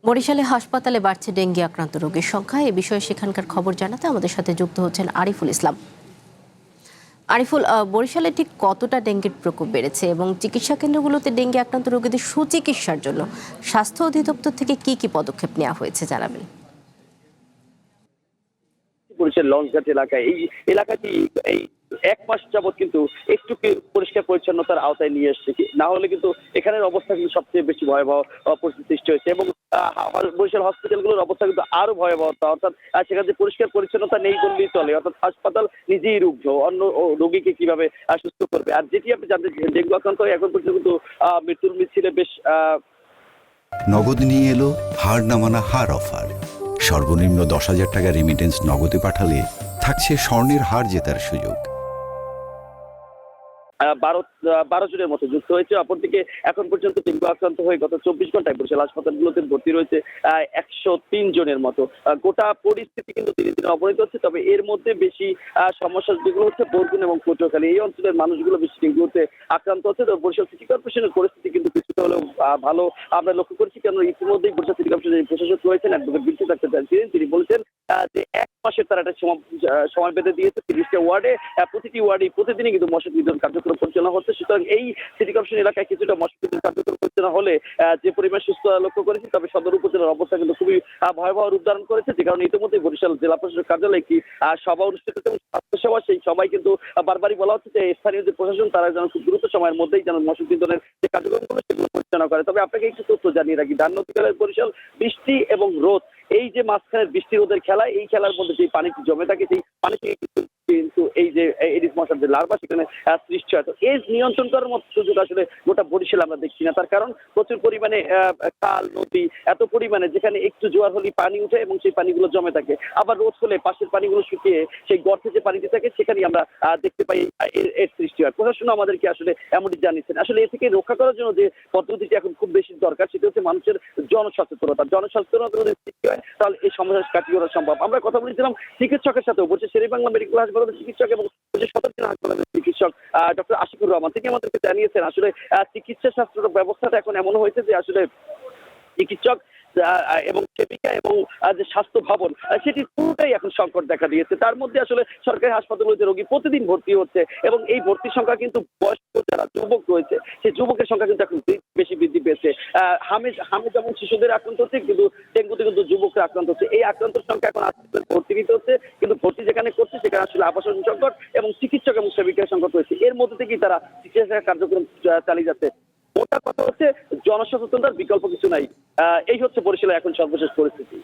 বরিশালে হাসপাতালে বাড়ছে ডেঙ্গি আক্রান্ত রোগীর সংখ্যা। এ বিষয়ে সেখানকার খবর জানাতে আমাদের সাথে যুক্ত হচ্ছেন আরিফুল ইসলাম। আরিফুল, বরিশালে ঠিক কতটা ডেঙ্গির প্রকোপ বেড়েছে এবং চিকিৎসা কেন্দ্রগুলোতে ডেঙ্গি আক্রান্ত রোগীদের সুচিকিৎসার জন্য স্বাস্থ্য অধিদপ্তর থেকে কি কি পদক্ষেপ নেওয়া হয়েছে জানাবেন। বরিশাল লঞ্চঘাট এলাকায় এই এলাকাটি এই 1 মাস যাবৎ কিন্তু একটু পরিষ্কার পরিচ্ছন্নতার আওতায় নিয়ে এসছে, না হলে কিন্তু এখানের অবস্থা কিন্তু সবচেয়ে বেশি ভয়াবহ পরিস্থিতি সৃষ্টি হয়েছে এবং বরিশাল হসপিটালগুলোর অবস্থা কিন্তু আরো ভয়াবহ। অর্থাৎ সেখানে যে পরিষ্কার পরিচ্ছন্নতা নেই বললেই চলে, অর্থাৎ হাসপাতাল নিজেই রুগ্ন, অন্য রোগীকে কিভাবে সুস্থ করবে। আর যেটি আপনি জানতে ডেঙ্গু আক্রান্ত হয়ে এখন পর্যন্ত কিন্তু মৃত্যুর মিছিলে বেশ নগদ নিয়ে এলো হার না মানা হার অফার। সর্বনিম্ন 10,000 টাকা রেমিটেন্স নগদে পাঠালে থাকছে স্বর্ণের হার জেতার সুযোগ। 12 জনের মতো যুক্ত হয়েছে। অপরদিকে এখন পর্যন্ত ডেঙ্গু আক্রান্ত হয়ে গত 24 ঘন্টায় বরিশাল হাসপাতালগুলোতে ভর্তি রয়েছে 103 জনের মতো। গোটা পরিস্থিতি কিন্তু দিনে দিনে অবনতি হচ্ছে। তবে এর মধ্যে বেশি সমস্যা যেগুলো হচ্ছে বরগুনা এবং পটুয়াখালী, এই অঞ্চলের মানুষগুলো বেশি ডেঙ্গুতে আক্রান্ত হচ্ছে। তো বরিশাল সিটি কর্পোরেশনের পরিস্থিতি কিন্তু কিছুটা হলেও ভালো আমরা লক্ষ্য করছি, কারণ ইতিমধ্যেই বরিশাল সিটি কর্পোরেশনের প্রশাসক রয়েছেন অ্যাডভোকেট বিলকিস আক্তার ছিলেন, তিনি বলেছেন যে 1 মাসের তারা একটা সময় বেঁধে দিয়েছে 30টা ওয়ার্ডে। প্রতিটি ওয়ার্ডে প্রতিদিনই কিন্তু মশক নিধন কার্যক্রম পরিচালনা হচ্ছে। সুতরাং এই সিটি কর্পোরেশন এলাকায় কিছুটা মশক নিধন কার্যক্রম পরিচালনা হলে যে পরিমাণ সুস্থ লক্ষ্য করেছি, তবে সদর উপজেলার অবস্থা কিন্তু খুবই ভয়াবহ রূপ ধারণ করেছে। যে কারণে ইতিমধ্যে বরিশাল জেলা প্রশাসক কার্যালয়ে একটি সভা অনুষ্ঠিত হচ্ছে এবং স্বাস্থ্যসভা, সেই সবাই কিন্তু বারবারই বলা হচ্ছে যে স্থানীয় যে প্রশাসন তারা যেন খুব দ্রুত সময়ের মধ্যেই যেন মশক নিধনের যে কার্যক্রমগুলো সেগুলো পরিচালনা করে। তবে আপনাকে একটু তথ্য জানিয়ে রাখি, ধানমন্ডি জেলার বরিশাল বৃষ্টি এবং রোদ, এই যে মাঝখানের বৃষ্টি রোদের খেলা, এই খেলার মধ্যে যে পানিটি জমে থাকে সেই পানি থেকে কিন্তু এই যে এডিস মশার যে লার্ভা সেখানে সৃষ্টি হয়। তো এই নিয়ন্ত্রণ করার মতো সুযোগ আসলে গোটা বরিশাল আমরা দেখছি না। তার কারণ প্রচুর পরিমাণে খাল নদী এত পরিমাণে, যেখানে একটু জোয়ার হলেই পানি উঠে এবং সেই পানিগুলো জমে থাকে। আবার রোদ হলে পাশের পানিগুলো শুকিয়ে সেই গর্তে যে পানিটি থাকে সেখানেই আমরা দেখতে পাই এর সৃষ্টি হয়। প্রশাসন আমাদেরকে আসলে এমনটি জানিয়েছেন। আসলে এ থেকে রক্ষা করার জন্য যে পদ্ধতিটি এখন খুব বেশি দরকার সেটা হচ্ছে মানুষের জনসচেতনতা যদি সৃষ্টি হয় তাহলে এই সমস্যা কাটিয়ে ওঠা সম্ভব। আমরা কথা বলেছিলাম চিকিৎসকের সাথেও, বলছে শেরেবাংলা মেডিকেল হাসপাতালের চিকিৎসক এবং সদর হাসপাতালের চিকিৎসক ডক্টর আশিকুর রহমান, তিনি আমাদেরকে জানিয়েছেন আসলে চিকিৎসা শাস্ত্র ব্যবস্থাটা এখন এমন হয়েছে যে আসলে চিকিৎসক এবং সেবিকা এবং যে স্বাস্থ্য ভবন সেটি পুরোটাই এখন সংকট দেখা দিয়েছে। তার মধ্যে আসলে সরকারি হাসপাতালগুলোতে রোগী প্রতিদিন ভর্তি হচ্ছে এবং এই ভর্তির সংখ্যা কিন্তু বয়স্ক যারা যুবক রয়েছে সেই যুবকের সংখ্যা কিন্তু এখন বেশি বৃদ্ধি পেয়েছে। হামে যেমন শিশুদের আক্রান্ত হচ্ছে, কিন্তু ডেঙ্গুতে কিন্তু যুবকরা আক্রান্ত হচ্ছে। এই আক্রান্তের সংখ্যা এখন ভর্তি নিতে হচ্ছে, কিন্তু ভর্তি যেখানে করছে সেখানে আসলে আবাসন সংকট এবং চিকিৎসক এবং সেবিকার সংকট রয়েছে। এর মধ্যে থেকেই তারা চিকিৎসা কার্যক্রম চালিয়ে যাচ্ছে। মোটা কথা হচ্ছে জনসচেতনতার বিকল্প কিছু নাই। এই হচ্ছে বরিশালের এখন সর্বশেষ পরিস্থিতি।